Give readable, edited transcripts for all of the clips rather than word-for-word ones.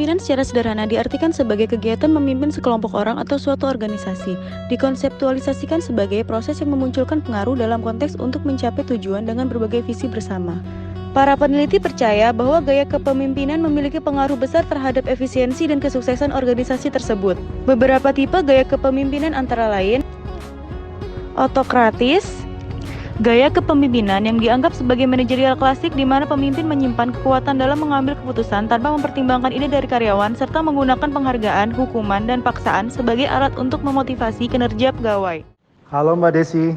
Kepemimpinan secara sederhana diartikan sebagai kegiatan memimpin sekelompok orang atau suatu organisasi. Dikonseptualisasikan sebagai proses yang memunculkan pengaruh dalam konteks untuk mencapai tujuan dengan berbagai visi bersama. Para peneliti percaya bahwa gaya kepemimpinan memiliki pengaruh besar terhadap efisiensi dan kesuksesan organisasi tersebut. Beberapa tipe gaya kepemimpinan antara lain: autokratis, gaya kepemimpinan yang dianggap sebagai manajerial klasik di mana pemimpin menyimpan kekuatan dalam mengambil keputusan tanpa mempertimbangkan ide dari karyawan serta menggunakan penghargaan, hukuman, dan paksaan sebagai alat untuk memotivasi kinerja pegawai. Halo Mbak Desi,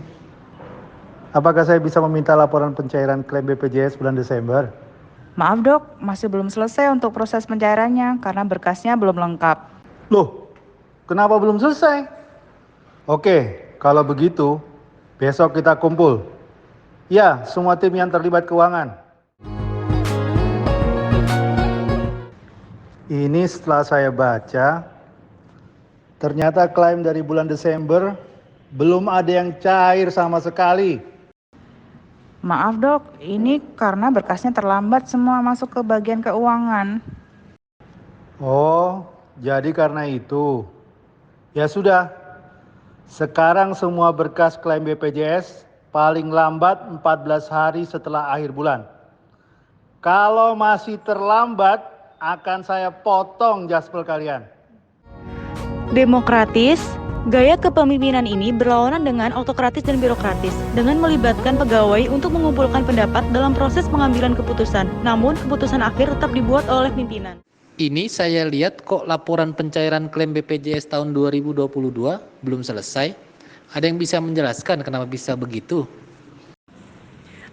apakah saya bisa meminta laporan pencairan klaim BPJS bulan Desember? Maaf dok, masih belum selesai untuk proses pencairannya karena berkasnya belum lengkap. Loh, kenapa belum selesai? Oke, kalau begitu besok kita kumpul. Ya, semua tim yang terlibat keuangan. Ini setelah saya baca, ternyata klaim dari bulan Desember belum ada yang cair sama sekali. Maaf dok, ini karena berkasnya terlambat semua masuk ke bagian keuangan. Oh, jadi karena itu. Ya sudah, sekarang semua berkas klaim BPJS paling lambat 14 hari setelah akhir bulan. Kalau masih terlambat, akan saya potong jaspel kalian. Demokratis, gaya kepemimpinan ini berlawanan dengan autokratis dan birokratis, dengan melibatkan pegawai untuk mengumpulkan pendapat dalam proses pengambilan keputusan, namun keputusan akhir tetap dibuat oleh pimpinan. Ini saya lihat kok laporan pencairan klaim BPJS tahun 2022 belum selesai. Ada yang bisa menjelaskan kenapa bisa begitu?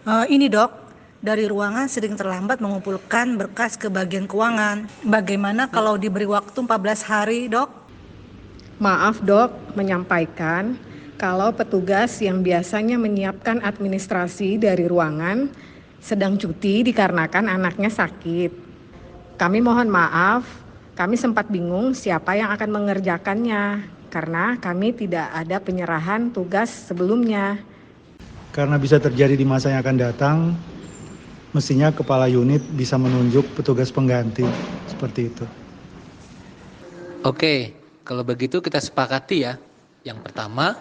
Ini dok, dari ruangan sering terlambat mengumpulkan berkas ke bagian keuangan. Bagaimana kalau diberi waktu 14 hari dok? Maaf dok, menyampaikan kalau petugas yang biasanya menyiapkan administrasi dari ruangan sedang cuti dikarenakan anaknya sakit. Kami mohon maaf, kami sempat bingung siapa yang akan mengerjakannya karena kami tidak ada penyerahan tugas sebelumnya. Karena bisa terjadi di masa yang akan datang, mestinya kepala unit bisa menunjuk petugas pengganti, seperti itu. Oke, kalau begitu kita sepakati ya. Yang pertama,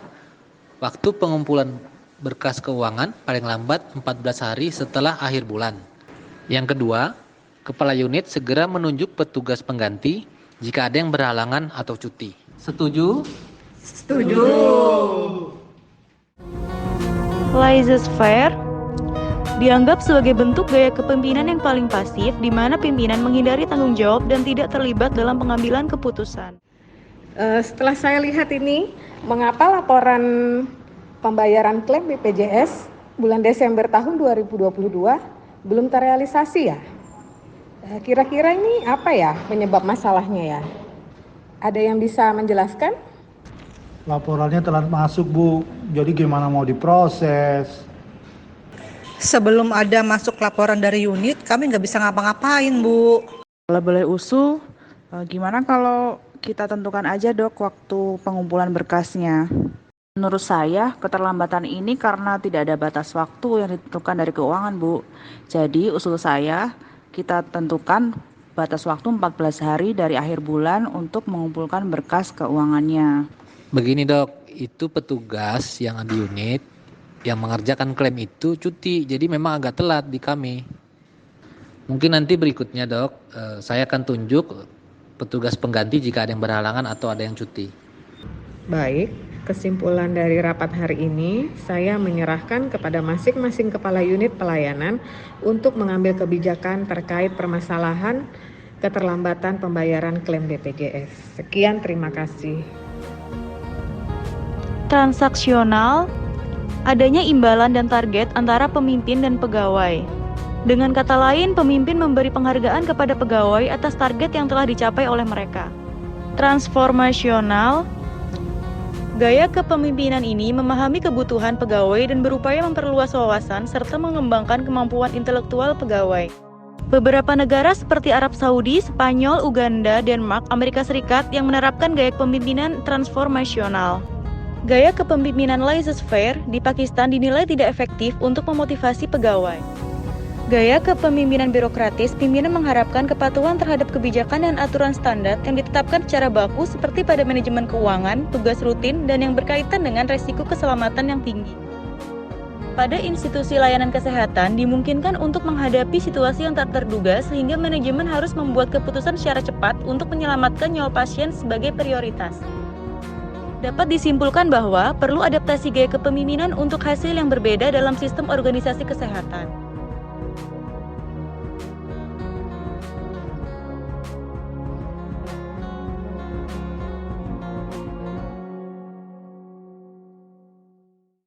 waktu pengumpulan berkas keuangan paling lambat 14 hari setelah akhir bulan. Yang kedua, kepala unit segera menunjuk petugas pengganti jika ada yang berhalangan atau cuti. Setuju? Setuju. Laissez-faire dianggap sebagai bentuk gaya kepemimpinan yang paling pasif, di mana pimpinan menghindari tanggung jawab dan tidak terlibat dalam pengambilan keputusan. Setelah saya lihat ini, mengapa laporan pembayaran klaim BPJS bulan Desember tahun 2022 belum terrealisasi ya? Kira-kira ini apa ya penyebab masalahnya ya? Ada yang bisa menjelaskan? Laporannya telat masuk Bu, jadi gimana mau diproses? Sebelum ada masuk laporan dari unit, kami nggak bisa ngapa-ngapain bu. Kalau boleh usul, gimana kalau kita tentukan aja dok waktu pengumpulan berkasnya? Menurut saya, keterlambatan ini karena tidak ada batas waktu yang ditentukan dari keuangan Bu. Jadi usul saya, kita tentukan batas waktu 14 hari dari akhir bulan untuk mengumpulkan berkas keuangannya. Begini dok, itu petugas yang di unit yang mengerjakan klaim itu cuti, jadi memang agak telat di kami. Mungkin nanti berikutnya dok, saya akan tunjuk petugas pengganti jika ada yang berhalangan atau ada yang cuti. Baik, kesimpulan dari rapat hari ini, saya menyerahkan kepada masing-masing kepala unit pelayanan untuk mengambil kebijakan terkait permasalahan keterlambatan pembayaran klaim BPJS. Sekian, terima kasih. Transaksional, adanya imbalan dan target antara pemimpin dan pegawai. Dengan kata lain, pemimpin memberi penghargaan kepada pegawai atas target yang telah dicapai oleh mereka. Transformasional, gaya kepemimpinan ini memahami kebutuhan pegawai dan berupaya memperluas wawasan serta mengembangkan kemampuan intelektual pegawai. Beberapa negara seperti Arab Saudi, Spanyol, Uganda, Denmark, Amerika Serikat yang menerapkan gaya kepemimpinan transformasional. Gaya kepemimpinan laissez-faire di Pakistan dinilai tidak efektif untuk memotivasi pegawai. Gaya kepemimpinan birokratis, pimpinan mengharapkan kepatuhan terhadap kebijakan dan aturan standar yang ditetapkan secara baku seperti pada manajemen keuangan, tugas rutin, dan yang berkaitan dengan resiko keselamatan yang tinggi. Pada institusi layanan kesehatan, dimungkinkan untuk menghadapi situasi yang tak terduga sehingga manajemen harus membuat keputusan secara cepat untuk menyelamatkan nyawa pasien sebagai prioritas. Dapat disimpulkan bahwa perlu adaptasi gaya kepemimpinan untuk hasil yang berbeda dalam sistem organisasi kesehatan.